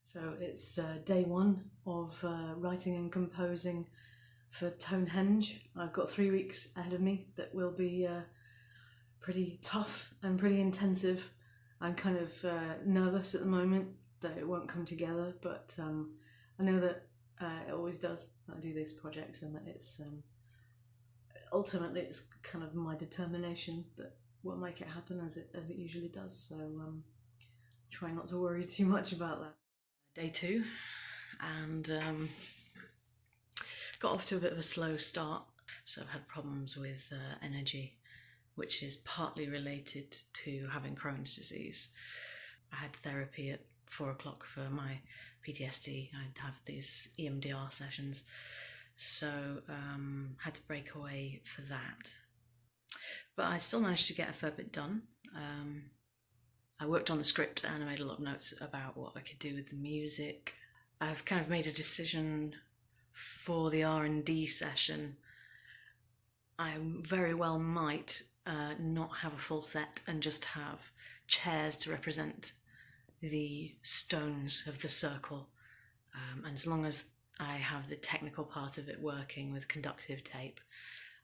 So it's day one of writing and composing for Tonehenge. I've got 3 weeks ahead of me that will be pretty tough and pretty intensive. I'm kind of nervous at the moment that it won't come together, but I know that it always does when I do these projects, and that it's ultimately it's kind of my determination that will make it happen as it usually does. So try not to worry too much about that. Day two, and got off to a bit of a slow start, so I've had problems with energy, which is partly related to having Crohn's disease. I had therapy at 4 o'clock for my PTSD. I'd have these EMDR sessions, so had to break away for that. But I still managed to get a fair bit done. I worked on the script and I made a lot of notes about what I could do with the music. I've kind of made a decision for the R&D session. I very well might not have a full set and just have chairs to represent the stones of the circle. And as long as I have the technical part of it working with conductive tape,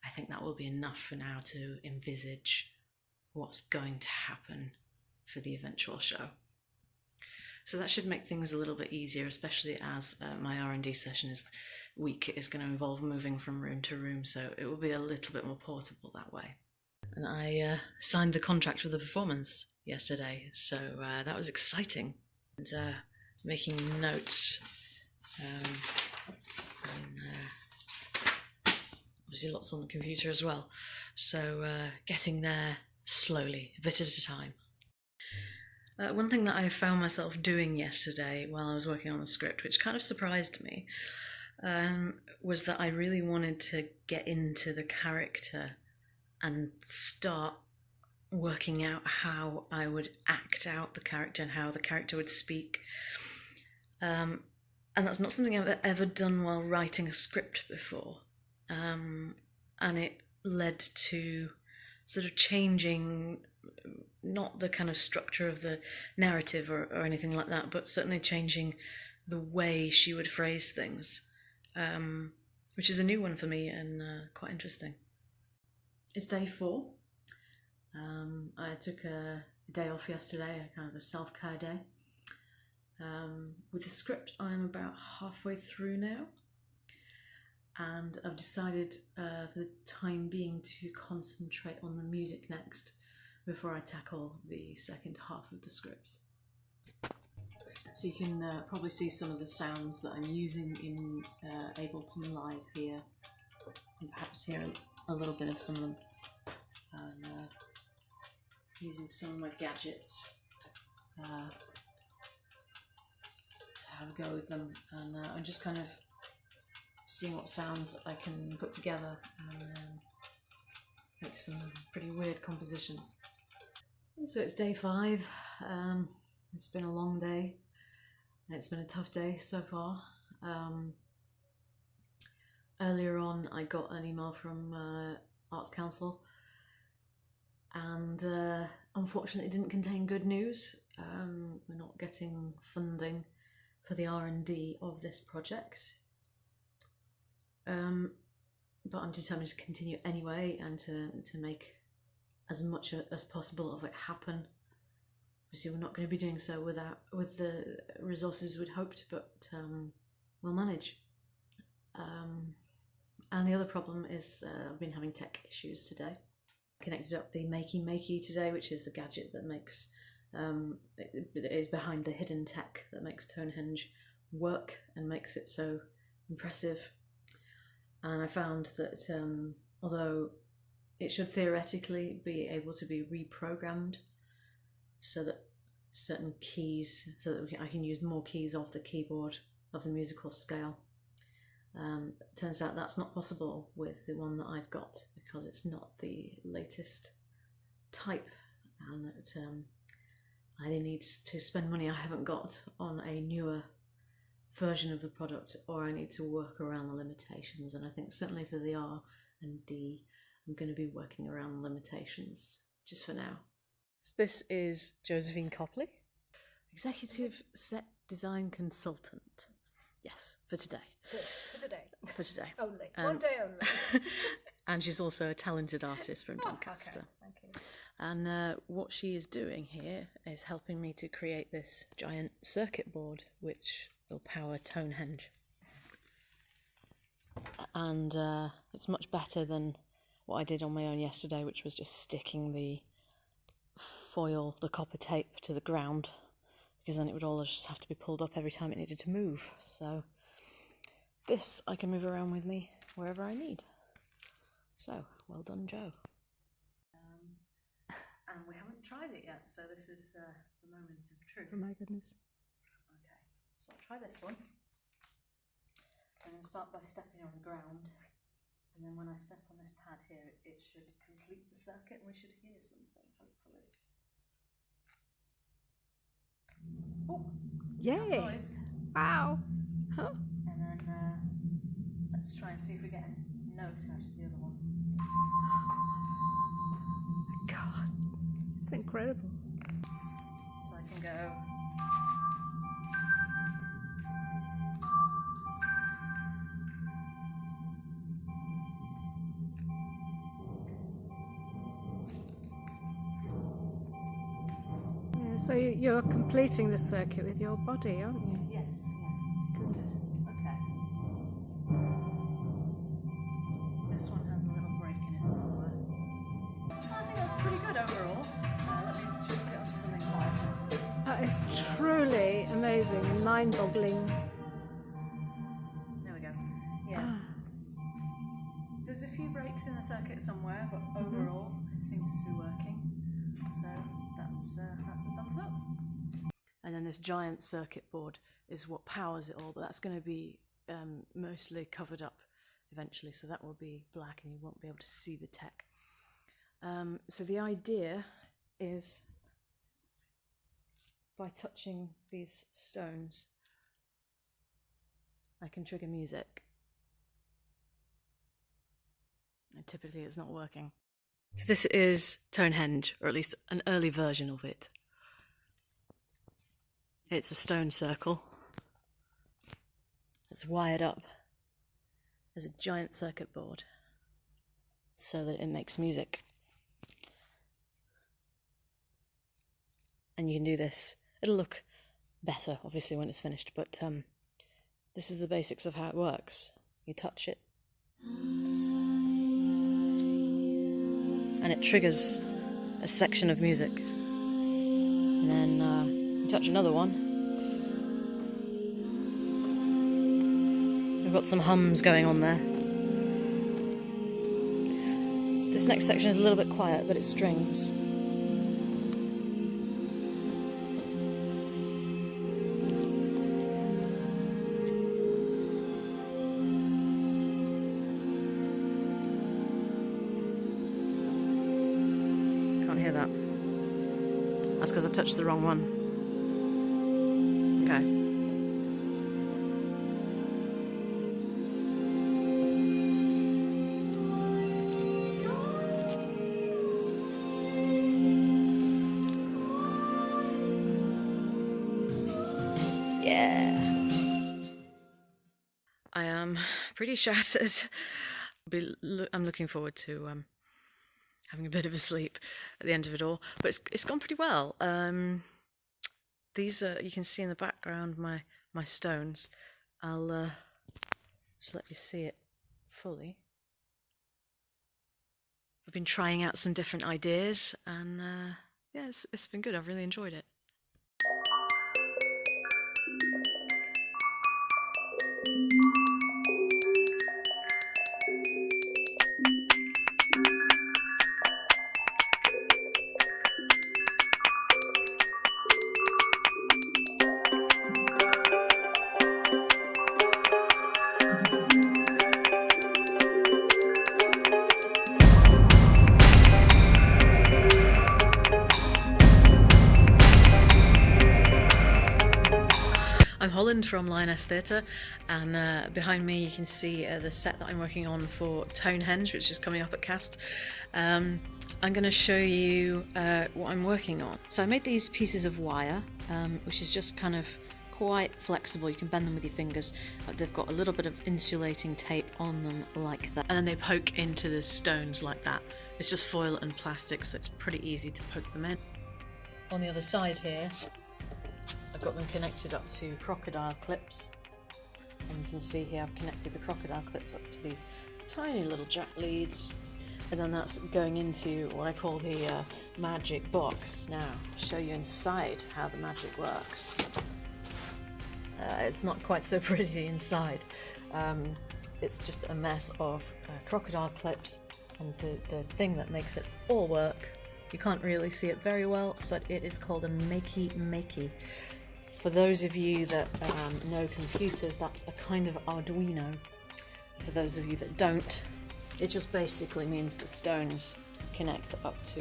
I think that will be enough for now to envisage what's going to happen for the eventual show. So that should make things a little bit easier, especially as my R&D session week is going to involve moving from room to room, so it will be a little bit more portable that way. And I signed the contract for the performance yesterday, so that was exciting. And making notes, and obviously lots on the computer as well, so getting there slowly, a bit at a time. One thing that I found myself doing yesterday while I was working on the script, which kind of surprised me, was that I really wanted to get into the character and start working out how I would act out the character and how the character would speak. And that's not something I've ever done while writing a script before. And it led to sort of changing, not the kind of structure of the narrative or anything like that, but certainly changing the way she would phrase things, which is a new one for me and quite interesting. It's day 4. I took a day off yesterday, a kind of a self-care day. With the script, I'm about halfway through now, and I've decided for the time being to concentrate on the music next before I tackle the second half of the script. So you can probably see some of the sounds that I'm using in Ableton Live here, and perhaps hear a little bit of some of them. And using some of my gadgets to have a go with them, and I'm just kind of seeing what sounds I can put together and make some pretty weird compositions. So it's day 5. It's been a long day and it's been a tough day so far. Earlier on I got an email from Arts Council, and unfortunately it didn't contain good news. We're not getting funding for the R&D of this project. But I'm determined to continue anyway and to make as much as possible of it happen. Obviously we're not going to be doing so with the resources we'd hoped, but we'll manage. And the other problem is I've been having tech issues today. I connected up the Makey today, which is the gadget that makes it is behind the hidden tech that makes Tonehenge work and makes it so impressive. And I found that although it should theoretically be able to be reprogrammed so that certain keys, so that I can use more keys off the keyboard of the musical scale, turns out that's not possible with the one that I've got, because it's not the latest type, and that I either need to spend money I haven't got on a newer version of the product, or I need to work around the limitations. And I think certainly for the R&D I'm going to be working around the limitations just for now. So this is Josephine Copley, executive set design consultant. Yes, for today. Good. For today. For today. Only. One day only. And she's also a talented artist from Doncaster. Okay. Thank you. And what she is doing here is helping me to create this giant circuit board which will power Tonehenge. And it's much better than what I did on my own yesterday, which was just sticking the foil, the copper tape, to the ground, because then it would all just have to be pulled up every time it needed to move. So this I can move around with me wherever I need. So, well done, Joe. And we haven't tried it yet, so this is the moment of truth. Oh my goodness. Okay, so I'll try this one. I'm going to start by stepping on the ground, and then when I step on this pad here, it should complete the circuit and we should hear something, hopefully. Oh! Yay! Noise. Wow! Huh. And then let's try and see if we get a note out of the other one. God, it's incredible. So I can go. Yeah, so you're completing the circuit with your body, aren't you? Yes, yeah. Goodness. Okay. This one has a little break in it somewhere. I think that's pretty good overall. Let me just get onto something quieter. That is truly amazing, mind-boggling. There we go. Yeah. There's a few breaks in the circuit somewhere, but overall it seems to be working. So that's a thumbs up. And then this giant circuit board is what powers it all, but that's going to be mostly covered up eventually, so that will be black and you won't be able to see the tech. So the idea is, by touching these stones, I can trigger music. And typically it's not working. So this is Tonehenge, or at least an early version of it. It's a stone circle. It's wired up as a giant circuit board so that it makes music. And you can do this. It'll look better, obviously, when it's finished, but this is the basics of how it works. You touch it, and it triggers a section of music. And then you touch another one. We've got some hums going on there. This next section is a little bit quiet, but it's strings. Hear that. That's because I touched the wrong one. Okay. Yeah. I am pretty shattered. I'm looking forward to having a bit of a sleep at the end of it all, but it's gone pretty well. These are, you can see in the background, my stones. I'll just let you see it fully. I've been trying out some different ideas, and yeah, it's been good. I've really enjoyed it. I'm Holland from Lioness Theatre, and behind me you can see the set that I'm working on for Tonehenge, which is coming up at Cast. I'm going to show you what I'm working on. So I made these pieces of wire, which is just kind of quite flexible. You can bend them with your fingers. They've got a little bit of insulating tape on them like that. And then they poke into the stones like that. It's just foil and plastic, so it's pretty easy to poke them in. On the other side here, I've got them connected up to crocodile clips. And you can see here I've connected the crocodile clips up to these tiny little jack leads. And then that's going into what I call the magic box. Now, I'll show you inside how the magic works. It's not quite so pretty inside. It's just a mess of crocodile clips, and the thing that makes it all work, you can't really see it very well, but it is called a makey. For those of you that know computers, that's a kind of Arduino. For those of you that don't, it just basically means the stones connect up to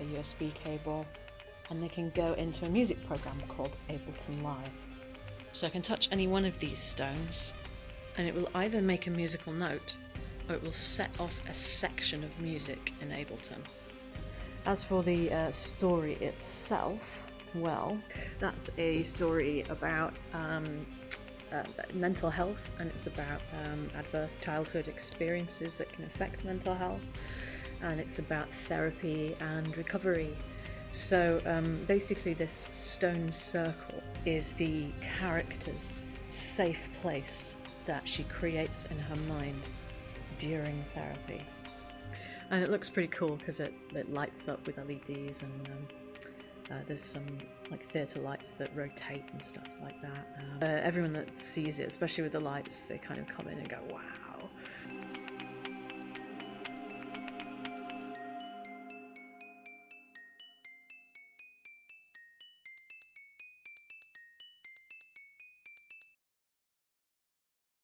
a USB cable and they can go into a music program called Ableton Live. So I can touch any one of these stones and it will either make a musical note or it will set off a section of music in Ableton. As for the story itself, well, that's a story about mental health, and it's about adverse childhood experiences that can affect mental health, and it's about therapy and recovery. So basically this stone circle is the character's safe place that she creates in her mind during therapy. And it looks pretty cool because it lights up with LEDs, and there's some like theatre lights that rotate and stuff like that. Everyone that sees it, especially with the lights, they kind of come in and go, wow.